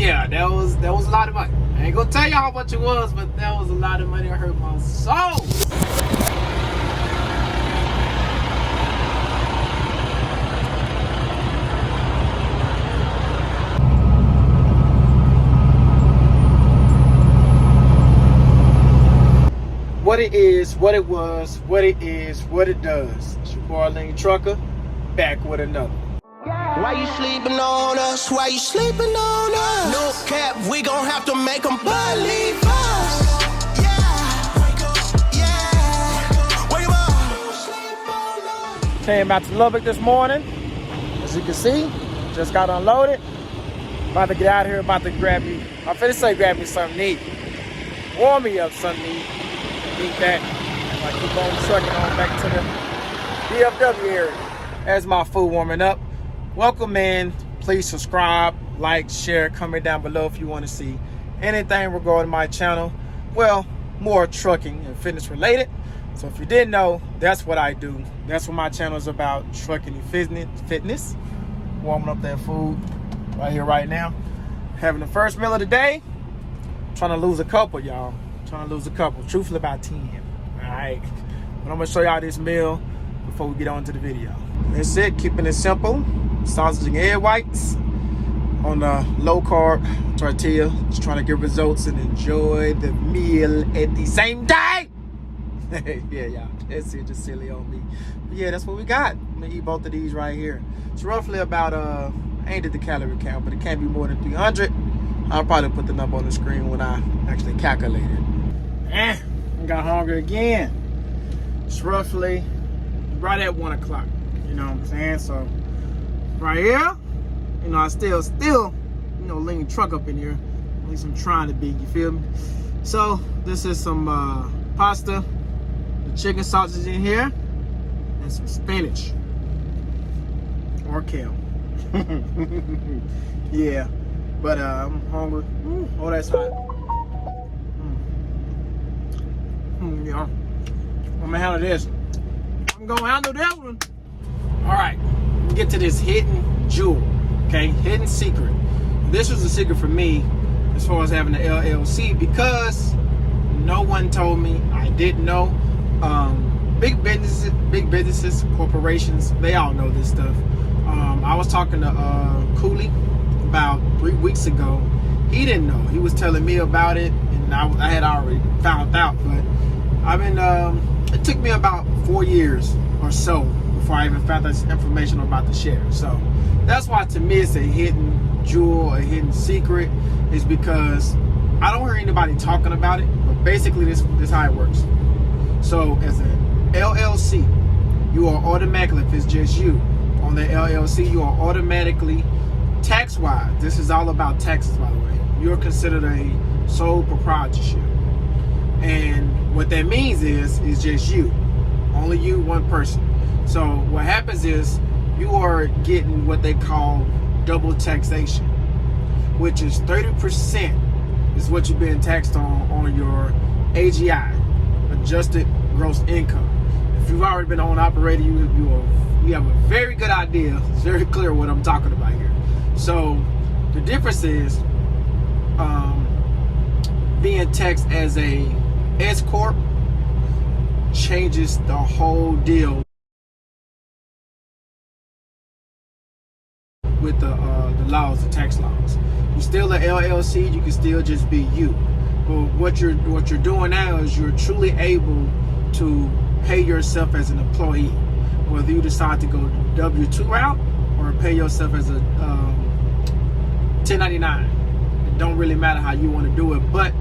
yeah, that was a lot of money. I ain't gonna tell you how much it was, but that was a lot of money. It hurt my soul. What it is, what it was, what it is, what it does. It's your boy Lean Trucker, back with another. Why you sleeping on us? Why you sleeping on us? No cap, we gon' have to make them believe us. Wake up. Came out to Lubbock this morning. As you can see, just got unloaded. About to get out of here, about to grab me. I'm finna say grab me something to eat. Warm me up something to eat. Eat that. I keep on trucking on back to the DFW area. As my food warming up. Welcome in. Please subscribe, like, share, comment down below if you want to see anything regarding my channel. Well, more trucking and fitness related. So if you didn't know, that's what I do. That's what my channel is about, trucking and fitness. Warming up that food right here, right now. Having the first meal of the day. Trying to lose a couple, y'all. Trying to lose a couple. Truthfully, about 10. All right. But I'm going to show y'all this meal before we get on to the video. That's it. Keeping it simple. Sausage and egg whites on a low carb tortilla. Just trying to get results and enjoy the meal at the same time. Yeah, y'all. That's it. Just silly on me. But yeah, that's what we got. I'm going to eat both of these right here. It's roughly about, I ain't did the calorie count, but it can't be more than 300. I'll probably put the number on the screen when I actually calculate it. I got hungry again. It's roughly right at 1 o'clock. You know what I'm saying? So right here, you know, I still, you know, lean truck up in here. At least I'm trying to be, you feel me? So this is some pasta, the chicken sausage in here, and some spinach or kale. Yeah, but I'm hungry. Oh, that's hot. Yeah, I'm gonna handle this. I'm gonna handle this one. All right, let me get to this hidden jewel, okay? Hidden secret. This was a secret for me as far as having the LLC because no one told me. I didn't know. Big businesses, corporations, they all know this stuff. I was talking to Cooley about 3 weeks ago. He didn't know. He was telling me about it, and I had already found out, but I've been, it took me about 4 years or so before I even found this information I'm about to share. So that's why to me it's a hidden jewel, a hidden secret, is because I don't hear anybody talking about it, but basically this is how it works. So as an LLC, you are automatically, if it's just you on the LLC, you are automatically tax-wise. This is all about taxes, by the way. You're considered a sole proprietorship. And what that means is just you. Only you, one person. So what happens is you are getting what they call double taxation, which is 30% is what you're being taxed on your AGI, adjusted gross income. If you've already been on operator, you have a very good idea. It's very clear what I'm talking about here. So the difference is being taxed as a S-Corp changes the whole deal with the laws, the tax laws. You're still an LLC, you can still just be you. But what you're doing now is you're truly able to pay yourself as an employee, whether you decide to go the W-2 route or pay yourself as a 1099. It don't really matter how you want to do it, but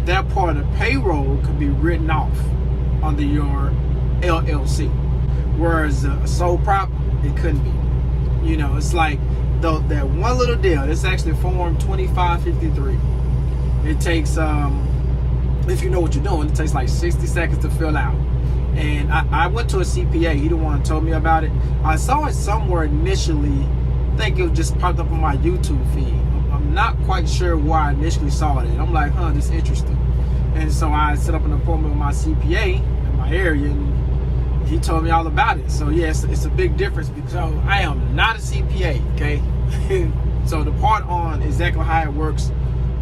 that part of the payroll could be written off under your LLC, whereas a sole prop, it couldn't be. You know, it's like that one little deal. It's actually Form 2553. It takes, if you know what you're doing, it takes like 60 seconds to fill out. And I went to a CPA. He the one who told me about it. I saw it somewhere initially. I think it just popped up on my YouTube feed. I'm not quite sure where I initially saw it. I'm like, this is interesting. And so I set up an appointment with my CPA in my area, and he told me all about it. So yes, it's a big difference because I am not a CPA, okay? So the part on exactly how it works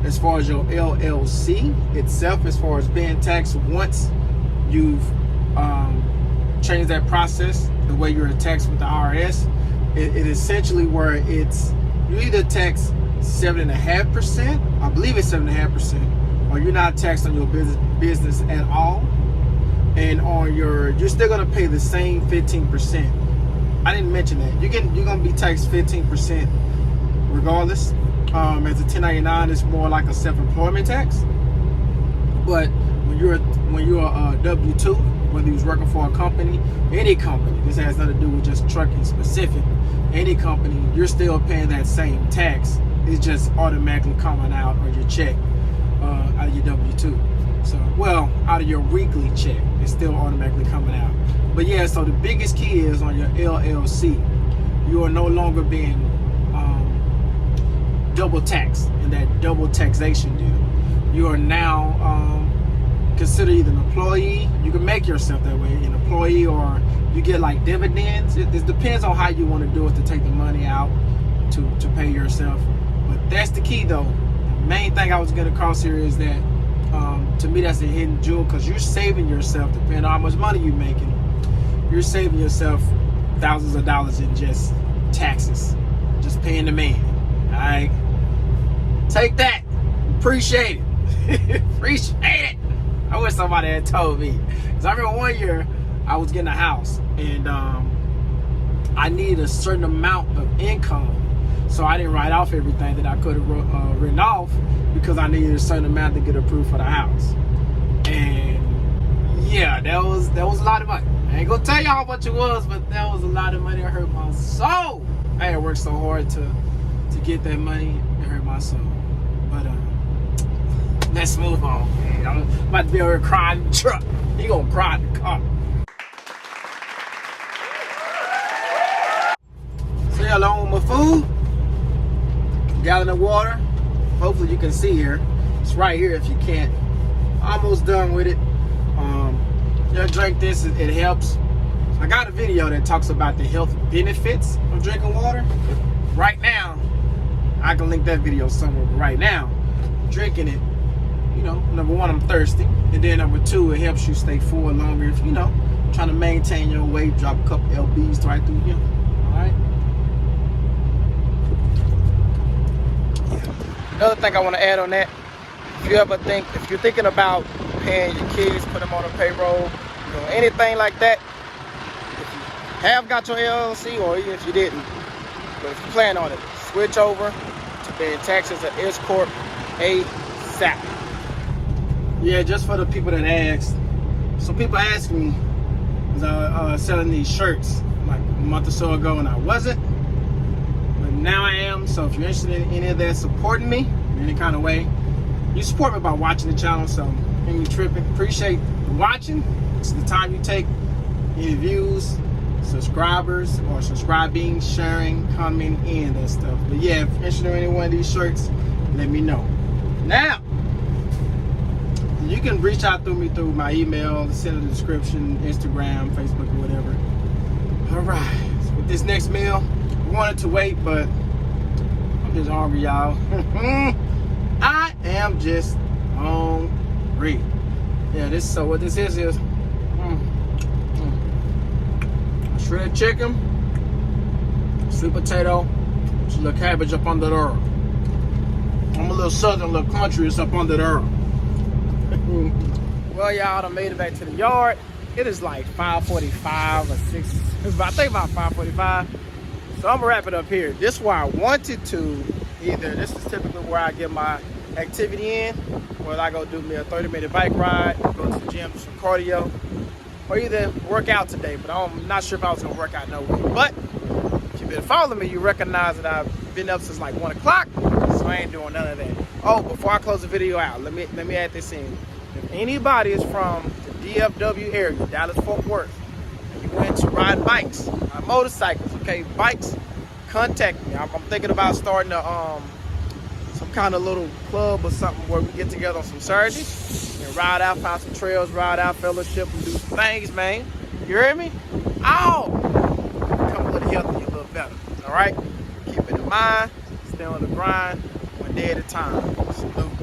as far as your LLC itself, as far as being taxed once you've changed that process, the way you're taxed with the IRS, it essentially where it's you either tax 7.5%, I believe it's 7.5%, or you're not taxed on your business at all, and on you're still gonna pay the same 15%. I didn't mention that you're gonna be taxed 15% regardless. As a 1099, it's more like a self-employment tax. But when you're a W-2, whether you're working for a company, any company, this has nothing to do with just trucking specific, any company, you're still paying that same tax. It's just automatically coming out on your check, out of your W-2. So, well, out of your weekly check, it's still automatically coming out. But yeah, so the biggest key is on your LLC. You are no longer being double taxed in that double taxation deal. You are now considered either an employee. You can make yourself that way, an employee, or you get like dividends. It depends on how you want to do it to take the money out to pay yourself. But that's the key though. The main thing I was getting across here is that to me that's a hidden jewel, because you're saving yourself, depending on how much money you're making, you're saving yourself thousands of dollars in just taxes, just paying the man. All right, take that, appreciate it. Appreciate it. I wish somebody had told me, because I remember one year I was getting a house and I needed a certain amount of income, so I didn't write off everything that I could have written off, because I needed a certain amount to get approved for the house. And yeah, that was a lot of money. I ain't gonna tell you how much it was, but that was a lot of money. It hurt my soul. I had worked so hard to get that money. It hurt my soul. But let's move on. Man, I'm about to be over here crying in the truck. You gonna cry in the car. So yeah, along with my food, gallon of water. Hopefully you can see here. It's right here if you can't. Almost done with it. Drink this, it helps. I got a video that talks about the health benefits of drinking water. Right now, I can link that video somewhere, but right now, drinking it, number one, I'm thirsty. And then number two, it helps you stay full longer if, trying to maintain your weight, drop a couple lbs right through here. Alright? Another thing I want to add on that, if you're thinking about paying your kids, put them on a payroll, anything like that, if you have got your LLC, or even if you didn't, but if you plan on it, switch over to paying taxes at S-Corp ASAP. Yeah, just for the people that asked. Some people asked me, because I was selling these shirts like a month or so ago, and I wasn't. But now I am. So if you're interested in any of that, supporting me in any kind of way, you support me by watching the channel. So ain't tripping. Appreciate watching. It's the time you take, any views, subscribers, or subscribing, sharing, commenting, and that stuff. But yeah, if you're interested in any one of these shirts, let me know. Now, you can reach out through me through my email, send in the description, Instagram, Facebook, or whatever. All right, so with this next meal, I wanted to wait, but I'm just hungry, y'all. I am just hungry. Yeah, so what this is shredded chicken, sweet potato, just a little cabbage up under there. I'm a little southern, a little country, it's up under there. Well, y'all done made it back to the yard. It is like 5:45 or 6. I think about 5:45. So I'm gonna wrap it up here. This is where I wanted to this is typically where I get my activity in, whether I go do me a 30-minute bike ride, go to the gym, do some cardio, or either work out today. But I'm not sure if I was gonna work out no way. But if you've been following me, you recognize that I've been up since like 1 o'clock, so I ain't doing none of that. Oh, before I close the video out, let me add this in. If anybody is from the DFW area, Dallas-Fort Worth, and you went to ride bikes, motorcycles, okay, bikes, contact me. I'm thinking about starting some kind of little club or something where we get together on some Saturdays and ride out, find some trails, ride out, fellowship, and do some things, man. You hear me? Oh, become a little healthier, a little better. All right? Keep it in mind. stay on the grind one day at a time. Salute.